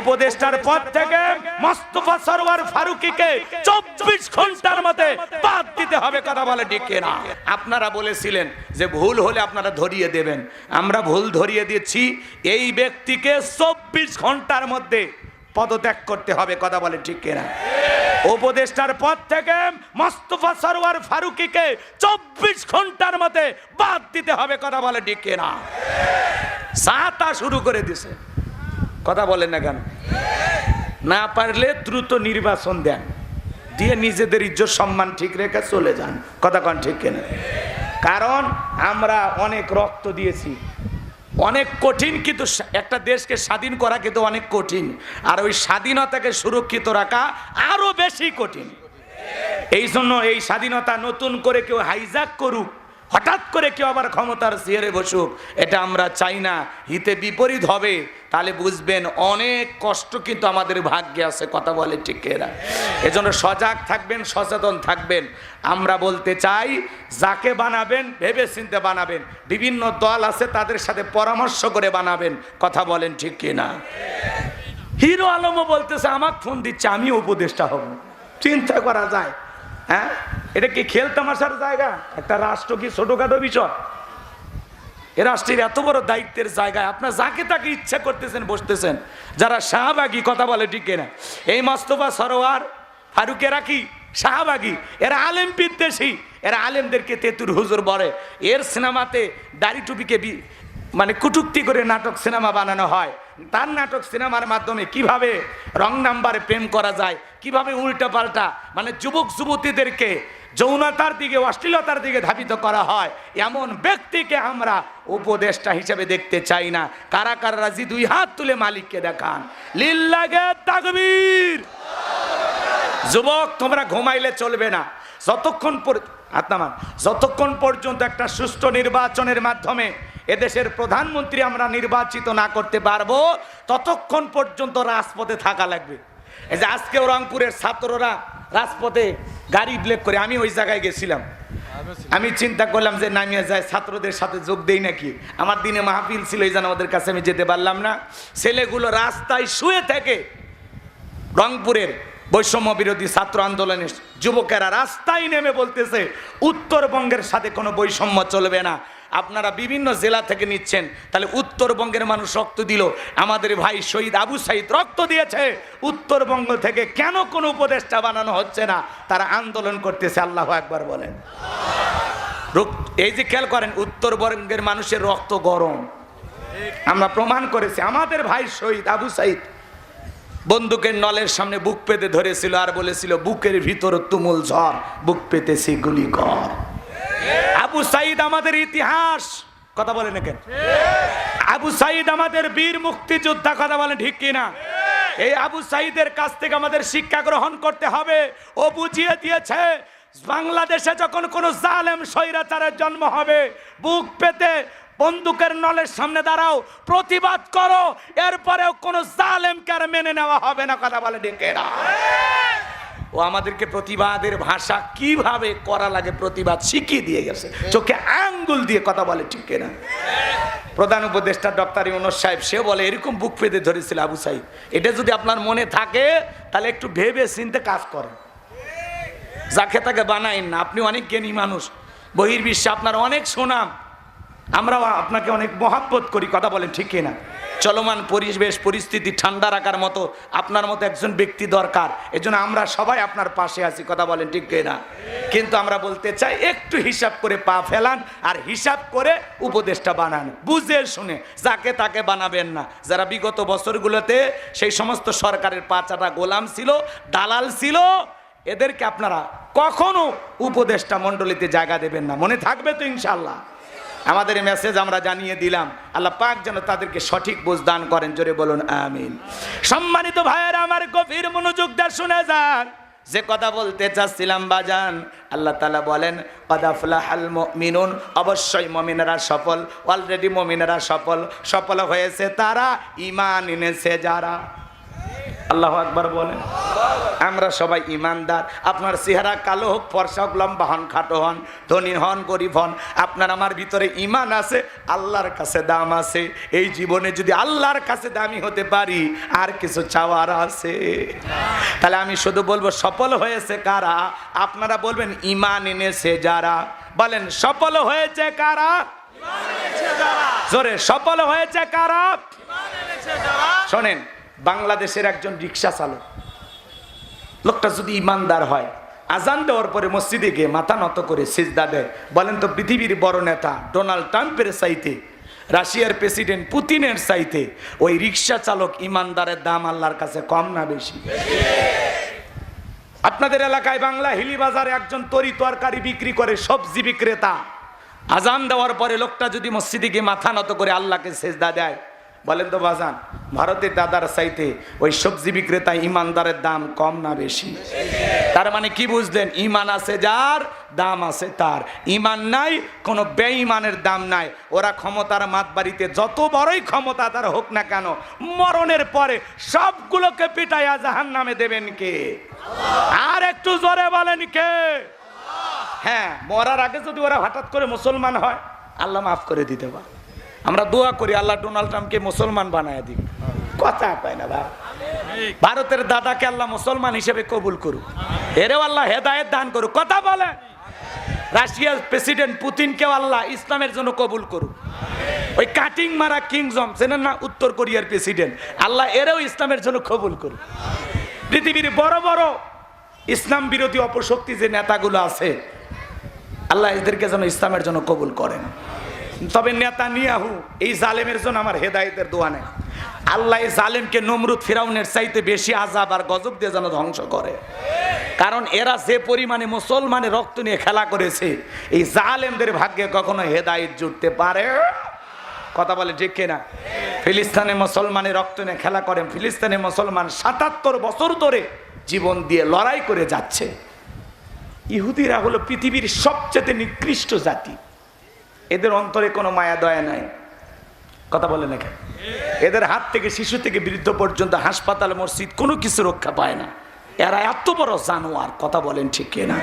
উপদেষ্টার পদ থেকে মোস্তফা সরওয়ার ফারুকীকে 24 ঘন্টার মধ্যে বাদ দিতে হবে। কথা বলে ঠিক কিনা? আপনারা বলেছিলেন যে ভুল হলে আপনারা ধরিয়ে দেবেন, আমরা ভুল ধরিয়ে দিচ্ছি। এই ব্যক্তিকে 24 ঘন্টার মধ্যে পদত্যাগ করতে হবে। কথা বলে ঠিক কিনা? উপদেষ্টার পদ থেকে মোস্তফা সরওয়ার ফারুকীকে 24 ঘন্টার মধ্যে বাদ দিতে হবে। কথা বলে ঠিক কিনা? সাতা শুরু করে দিছে। কথা বলেন না কেন? না পারলে দ্রুত নির্বাচন দেন, দিয়ে নিজেদের ইজ্জত সম্মান ঠিক রেখে চলে যান। কথা কন ঠিক কিনা? কারণ আমরা অনেক রক্ত দিয়েছি, অনেক কঠিন, কিন্তু একটা দেশকে স্বাধীন করা কিন্তু অনেক কঠিন, আর ওই স্বাধীনতাকে সুরক্ষিত রাখা আরো বেশি কঠিন। এই জন্য এই স্বাধীনতা নতুন করে কেউ হাইজ্যাক করুক, হঠাৎ করে কেউ আবার ক্ষমতার চেয়ারে বসুক, এটা আমরা চাই না। হিতে বিপরীত হবে, তাহলে বুঝবেন অনেক কষ্ট কিন্তু আমাদের ভাগ্যে আছে। কথা বলে ঠিক এরা। এজন্য সজাগ থাকবেন, সচেতন থাকবেন। আমরা বলতে চাই, যাকে বানাবেন ভেবে চিন্তে বানাবেন। বিভিন্ন দল আছে, তাদের সাথে পরামর্শ করে বানাবেন। কথা বলেন ঠিক কিনা? হিরো আলমও বলতেছে, আমাকে ফোন দিচ্ছে, আমি উপদেষ্টা হব। চিন্তা করা যায়? হ্যাঁ, এটা কি খেল তামাশার জায়গা? একটা রাষ্ট্র কি ছোটখাটো বিষয়? এ রাষ্ট্রের এত বড় দায়িত্বের জায়গায় আপনার যাকে তাকে ইচ্ছা করতেছেন, বসতেছেন। যারা শাহবাগী, কথা বলে ঠিক কিনা? এই মোস্তফা সরওয়ার ফারুকেরা কি শাহবাগী? এরা আলেম বিদ্বেষী, এরা আলেমদেরকে তেতুর হুজুর বলে। এর সিনেমাতে দাড়ি টুপিকে মানে কুটুক্তি করে নাটক সিনেমা বানানো হয়। তার নাটক সিনেমার মাধ্যমে কিভাবে রং নাম্বারে প্রেম করা যায়, কিভাবে উল্টা পাল্টা মানে যুবক যুবতীদেরকে যৌনতার দিকে, অশ্লীলতার দিকে ধাবিত করা হয়, এমন ব্যক্তিকে আমরা উপদেষ্টা হিসেবে দেখতে চাই না। কারা কারা রাজি? 2 হাত তুলে মালিককে দেখান। লিল্লাহে তাকবীর। যুবক, তোমরা ঘুমাইলে চলবে না। যতক্ষণ পর্যন্ত একটা সুষ্ঠু নির্বাচনের মাধ্যমে এদেশের প্রধানমন্ত্রী আমরা নির্বাচিত না করতে পারবো, ততক্ষণ পর্যন্ত রাজপথে থাকা লাগবে। এই যে আজকেও রংপুরের ছাত্ররা রাজপথে গাড়ি ব্লেক করে, আমি ওই জায়গায় গেছিলাম। আমি চিন্তা করলাম যে নামিয়ে যায়, ছাত্রদের সাথে যোগ দেই নাকি। আমার দিনে মাহফিল ছিল, এই জন্য ওদের কাছে আমি যেতে পারলাম না। ছেলেগুলো রাস্তায় শুয়ে থেকে রংপুরের বৈষম্য বিরোধী ছাত্র আন্দোলনের যুবকেরা রাস্তায় নেমে বলতেছে, উত্তরবঙ্গের সাথে কোনো বৈষম্য চলবে না। আপনারা বিভিন্ন জেলা থেকে নিচ্ছেন, তাহলে উত্তরবঙ্গের মানুষ রক্ত দিল, আমাদের ভাই শহীদ আবু সাইদ রক্ত দিয়েছে, উত্তরবঙ্গ থেকে কেন কোনো উপদেষ্টা বানানো হচ্ছে না? তারা আন্দোলন করতেছে। আল্লাহু আকবার বলেন। এই যে খেয়াল করেন, উত্তরবঙ্গের মানুষের রক্ত গরম, আমরা প্রমাণ করেছি। আমাদের ভাই শহীদ আবু সাইদ বন্দুকের নলের সামনে বুক পেতে ধরেছিল আর বলেছিল, বুকের ভিতর তুমুল ঝড়, বুক পেতেছি গুলি কর। আবু সাইদ আমাদের ইতিহাস। কথা বলেন না কেন? আবু সাইদ আমাদের বীর মুক্তিযোদ্ধা। কথা বলেন ঠিক কিনা? এই আবু সাইদের কাছ থেকে আমাদের শিক্ষা গ্রহণ করতে হবে। ও বুঝিয়ে দিয়েছে, বাংলাদেশে যখন কোনো জালেম স্বৈরাচারের জন্ম হবে, বুক পেতে বন্দুকের নলের সামনে দাঁড়াও, প্রতিবাদ করো, এরপরেও কোনো জালেমকে আর মেনে নেওয়া হবে না। কথা বলে ডেকে না। ও আমাদেরকে প্রতিবাদের ভাষা কিভাবে করা লাগে প্রতিবাদ শিখিয়ে দিয়ে গেছে, চোখে আঙ্গুল দিয়ে। কথা বলে ঠিক না? প্রধান উপদেষ্টা ডক্টর ইউনূস সাহেব, সে বলে এরকম বুক পেতে ধরেছিল আবু সাইদ। এটা যদি আপনার মনে থাকে, তাহলে একটু ভেবে চিন্তে কাজ করেন। যাকে তাকে বানাইন না। আপনি অনেক জ্ঞানী মানুষ, বহির্বিশ্বে আপনার অনেক সুনাম, আমরাও আপনাকে অনেক মহব্বত করি। কথা বলেন ঠিক কিনা? চলমান পরিবেশ পরিস্থিতি ঠান্ডা রাখার মতো আপনার মতো একজন ব্যক্তি দরকার। এজন্য আমরা সবাই আপনার পাশে আছি। কথা বলেন ঠিক কিনা? কিন্তু আমরা বলতে চাই, একটু হিসাব করে পা ফেলান, আর হিসাব করে উপদেষ্টা বানান, বুঝে শুনে। যাকে তাকে বানাবেন না। যারা বিগত বছরগুলোতে সেই সমস্ত সরকারের পাচাটা গোলাম ছিল, দালাল ছিল, এদেরকে আপনারা কখনো উপদেষ্টা মণ্ডলীতে জায়গা দেবেন না। মনে থাকবে তো ইনশাআল্লাহ? আমাদের মেসেজ আমরা জানিয়ে দিলাম। আল্লাহ পাক যেন তাদেরকে সঠিক বুঝ দান করেন। জোরে বলুন আমিন। সম্মানিত ভাইয়েরা আমার, গভীর মনোযোগ দিয়ে শুনে যান। যে কথা বলতে চাচ্ছিলাম বাজান, আল্লাহ তাআলা বলেন, ক্বাদ আফলাহাল মুমিনুন, অবশ্যই মুমিনেরা সফল। অলরেডি মুমিনেরা সফল হয়েছে তারা, ঈমান এনেছে যারা। আল্লাহু আকবার বলেন। আমরা সবাই ইমানদার। আপনার চেহারা কালো হোক, ফর্সা হোক, লম্বা হন, খাটো হন, ধনী হন, গরিব হন, আপনার আমার ভিতরে ইমান আছে, আল্লাহর কাছে দাম আছে। এই জীবনে যদি আল্লাহর কাছে দামি হতে পারি, আর কিছু চাওয়ার আছে? তাহলে আমি শুধু বলবো সফল হয়েছে কারা? আপনারা বলবেন ইমান এনেছে যারা। বলেন সফল হয়েছে কারা? জোরে সফল হয়েছে কারা? শোনেন, বাংলাদেশের একজন রিক্সা চালক, লোকটা যদি ইমানদার হয়, আজান দেওয়ার পরে মসজিদে গিয়ে মাথা নত করে সিজদা দেয়, বলেন তো পৃথিবীর বড় নেতা ডোনাল্ড ট্রাম্পের চাইতে, রাশিয়ার প্রেসিডেন্ট পুতিনের চাইতে ওই রিক্সা চালক ইমানদারের দাম আল্লাহর কাছে কম না বেশি? আপনাদের এলাকায় বাংলা হিলি বাজারে একজন তরি তরকারি বিক্রি করে, সবজি বিক্রেতা, আজান দেওয়ার পরে লোকটা যদি মসজিদে গিয়ে মাথা নত করে আল্লাহকে সিজদা দেয়, বলেন তো বাজান, ভারতের দাদার চাইতে ওই সবজি বিক্রেতা ইমানদারের দাম কম না বেশি? তার মানে কি বুঝলেন? ইমান আছে যার, দাম আছে তার। ইমান নাই, কোনো বেঈমানের দাম নাই। ওরা ক্ষমতার মাতবাড়িতে যত বড়ই ক্ষমতা তার হোক না কেন, মরণের পরে সবগুলোকে পিটাইয়া জাহান্নামে দেবেন কে? আর একটু জোরে বলেন কে? হ্যাঁ, মরার আগে যদি ওরা হঠাৎ করে মুসলমান হয়, আল্লাহ মাফ করে দিতে পারে। আমরা দোয়া করি আল্লাহ ডোনাল্ড ট্রাম্পকে মুসলমান বানায় দিক। কথা পায় না ভাই। ভারতের দাদাকে আল্লাহ মুসলমান হিসেবে কবুল করুক, এরেও আল্লাহ হেদায়েত দান করুক। কথা বলে। রাশিয়ার প্রেসিডেন্ট পুতিনকেও আল্লাহ ইসলামের জন্য কবুল করুক। ওই কাটিং মারা কিং জং চেনেন না, উত্তর কোরিয়ার প্রেসিডেন্ট, আল্লাহ এরেও ইসলামের জন্য কবুল করুক। পৃথিবীর বড় বড় ইসলাম বিরোধী অপশক্তি যে নেতাগুলো আছে, আল্লাহ এদেরকে যেন ইসলামের জন্য কবুল করেন। তবে নেতানিয়াহু এই জালেমের জন্য আমার হেদায়েতের দোয়া নেই। আল্লাহ এই জালেমকে নমরুদ ফিরাউনের চাইতে বেশি আযাব আর গজব দিয়ে যেন ধ্বংস করে। কারণ এরা যে পরিমাণে মুসলমানের রক্ত নিয়ে খেলা করেছে, এই জালেমদের ভাগ্যে কখনো হেদায়েত জুটতে পারে? কথা বলে ঠিক কিনা? ফিলিস্তিনে মুসলমানের রক্ত নিয়ে খেলা করেন। ফিলিস্তিনে মুসলমান ৭৭ বছর ধরে জীবন দিয়ে লড়াই করে যাচ্ছে। ইহুদিরা হলো পৃথিবীর সবচেয়ে নিকৃষ্ট জাতি। এদের অন্তরে কোনো মায়া দয়া নাই। কথা বলে না কেন? এদের হাত থেকে শিশু থেকে বৃদ্ধ পর্যন্ত, হাসপাতাল, মসজিদ, কোনো কিছু রক্ষা পায় না। এরা এত বড় জানোয়ার। কথা বলেন ঠিক কিনা?